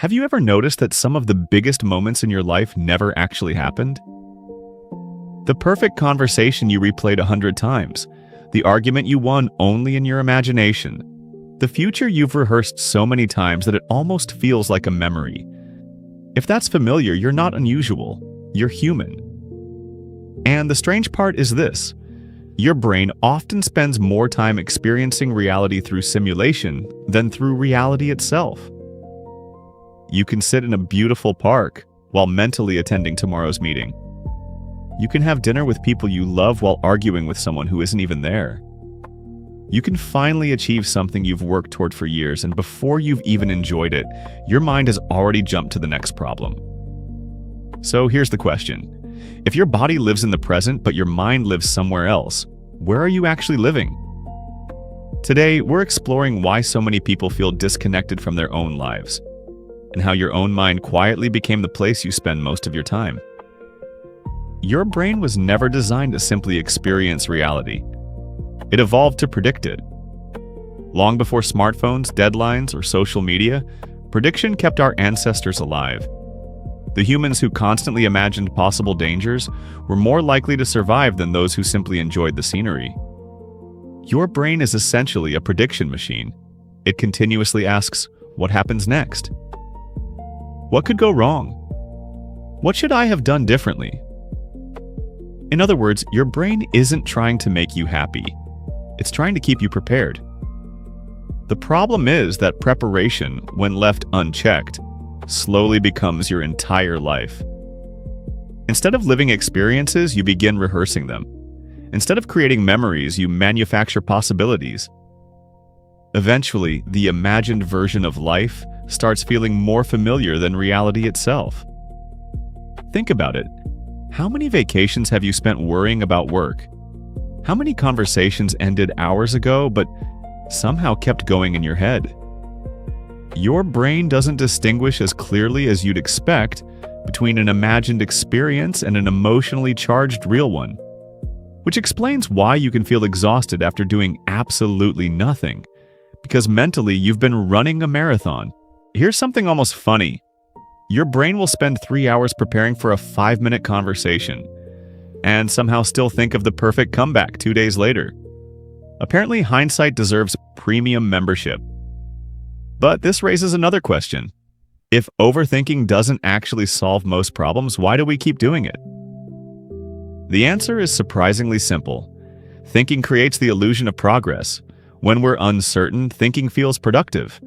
Have you ever noticed that some of the biggest moments in your life never actually happened? The perfect conversation you replayed 100 times, the argument you won only in your imagination, the future you've rehearsed so many times that it almost feels like a memory. If that's familiar, you're not unusual. You're human. And the strange part is this: your brain often spends more time experiencing reality through simulation than through reality itself. You can sit in a beautiful park while mentally attending tomorrow's meeting. You can have dinner with people you love while arguing with someone who isn't even there. You can finally achieve something you've worked toward for years, and before you've even enjoyed it, your mind has already jumped to the next problem. So here's the question. If your body lives in the present, but your mind lives somewhere else, where are you actually living? Today, we're exploring why so many people feel disconnected from their own lives, and how your own mind quietly became the place you spend most of your time. Your brain was never designed to simply experience reality. It evolved to predict it. Long before smartphones, deadlines, or social media, prediction kept our ancestors alive. The humans who constantly imagined possible dangers were more likely to survive than those who simply enjoyed the scenery. Your brain is essentially a prediction machine. It continuously asks, what happens next? What could go wrong? What should I have done differently? In other words, your brain isn't trying to make you happy. It's trying to keep you prepared. The problem is that preparation, when left unchecked, slowly becomes your entire life. Instead of living experiences, you begin rehearsing them. Instead of creating memories, you manufacture possibilities. Eventually, the imagined version of life starts feeling more familiar than reality itself. Think about it. How many vacations have you spent worrying about work? How many conversations ended hours ago but somehow kept going in your head? Your brain doesn't distinguish as clearly as you'd expect between an imagined experience and an emotionally charged real one, which explains why you can feel exhausted after doing absolutely nothing, because mentally you've been running a marathon. Here's something almost funny. Your brain will spend 3 hours preparing for a 5-minute conversation and somehow still think of the perfect comeback 2 days later. Apparently, hindsight deserves premium membership. But this raises another question. If overthinking doesn't actually solve most problems, why do we keep doing it? The answer is surprisingly simple. Thinking creates the illusion of progress. When we're uncertain, thinking feels productive.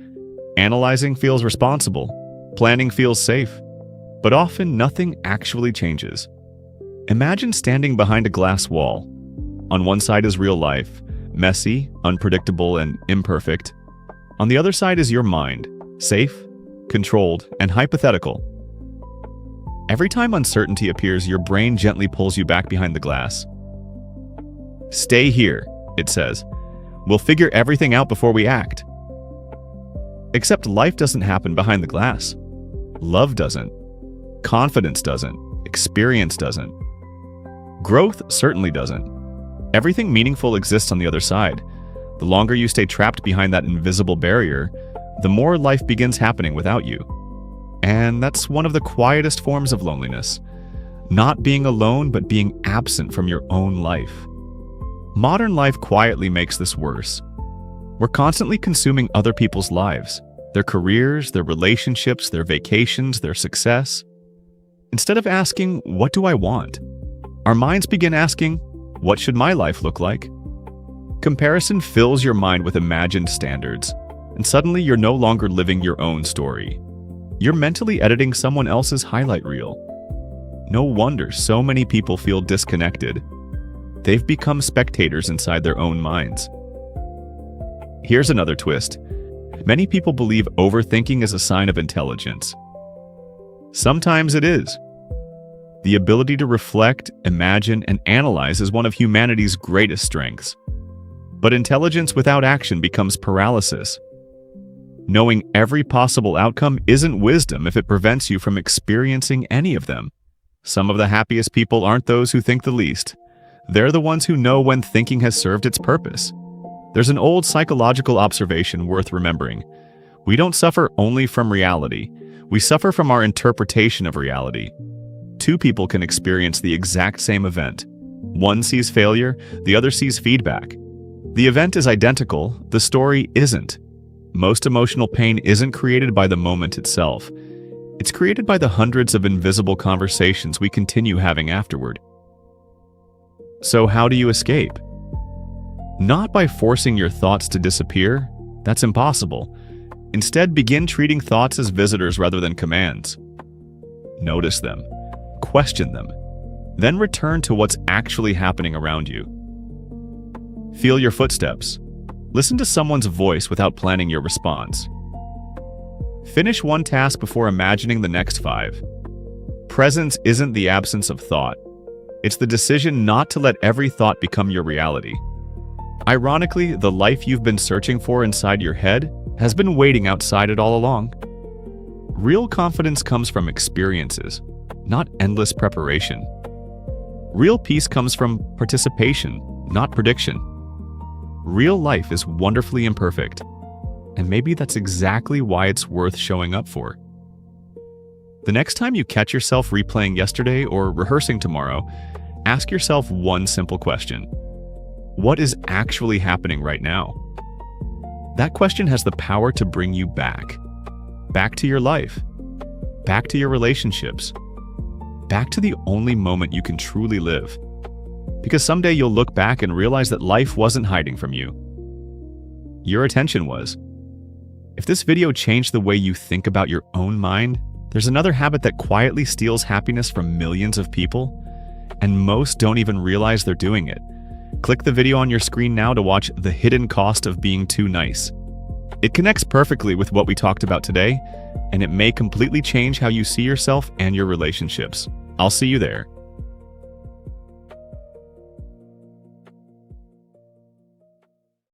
Analyzing feels responsible. Planning feels safe. But often, nothing actually changes. Imagine standing behind a glass wall. On one side is real life, messy, unpredictable, and imperfect. On the other side is your mind, safe, controlled, and hypothetical. Every time uncertainty appears, your brain gently pulls you back behind the glass. Stay here, it says. We'll figure everything out before we act. Except life doesn't happen behind the glass. Love doesn't. Confidence doesn't. Experience doesn't. Growth certainly doesn't. Everything meaningful exists on the other side. The longer you stay trapped behind that invisible barrier, the more life begins happening without you. And that's one of the quietest forms of loneliness. Not being alone, but being absent from your own life. Modern life quietly makes this worse. We're constantly consuming other people's lives, their careers, their relationships, their vacations, their success. Instead of asking, what do I want? Our minds begin asking, what should my life look like? Comparison fills your mind with imagined standards, and suddenly you're no longer living your own story. You're mentally editing someone else's highlight reel. No wonder so many people feel disconnected. They've become spectators inside their own minds. Here's another twist. Many people believe overthinking is a sign of intelligence. Sometimes it is. The ability to reflect, imagine, and analyze is one of humanity's greatest strengths. But intelligence without action becomes paralysis. Knowing every possible outcome isn't wisdom if it prevents you from experiencing any of them. Some of the happiest people aren't those who think the least. They're the ones who know when thinking has served its purpose. There's an old psychological observation worth remembering. We don't suffer only from reality. We suffer from our interpretation of reality. Two people can experience the exact same event. One sees failure, the other sees feedback. The event is identical, the story isn't. Most emotional pain isn't created by the moment itself. It's created by the hundreds of invisible conversations we continue having afterward. So how do you escape? Not by forcing your thoughts to disappear. That's impossible. Instead, begin treating thoughts as visitors rather than commands. Notice them. Question them. Then return to what's actually happening around you. Feel your footsteps. Listen to someone's voice without planning your response. Finish one task before imagining the next 5. Presence isn't the absence of thought. It's the decision not to let every thought become your reality. Ironically, the life you've been searching for inside your head has been waiting outside it all along. Real confidence comes from experiences, not endless preparation. Real peace comes from participation, not prediction. Real life is wonderfully imperfect, and maybe that's exactly why it's worth showing up for. The next time you catch yourself replaying yesterday or rehearsing tomorrow, ask yourself one simple question. What is actually happening right now? That question has the power to bring you back. Back to your life. Back to your relationships. Back to the only moment you can truly live. Because someday you'll look back and realize that life wasn't hiding from you. Your attention was. If this video changed the way you think about your own mind, there's another habit that quietly steals happiness from millions of people, and most don't even realize they're doing it. Click the video on your screen now to watch The Hidden Cost of Being Too Nice. It connects perfectly with what we talked about today, and it may completely change how you see yourself and your relationships. I'll see you there.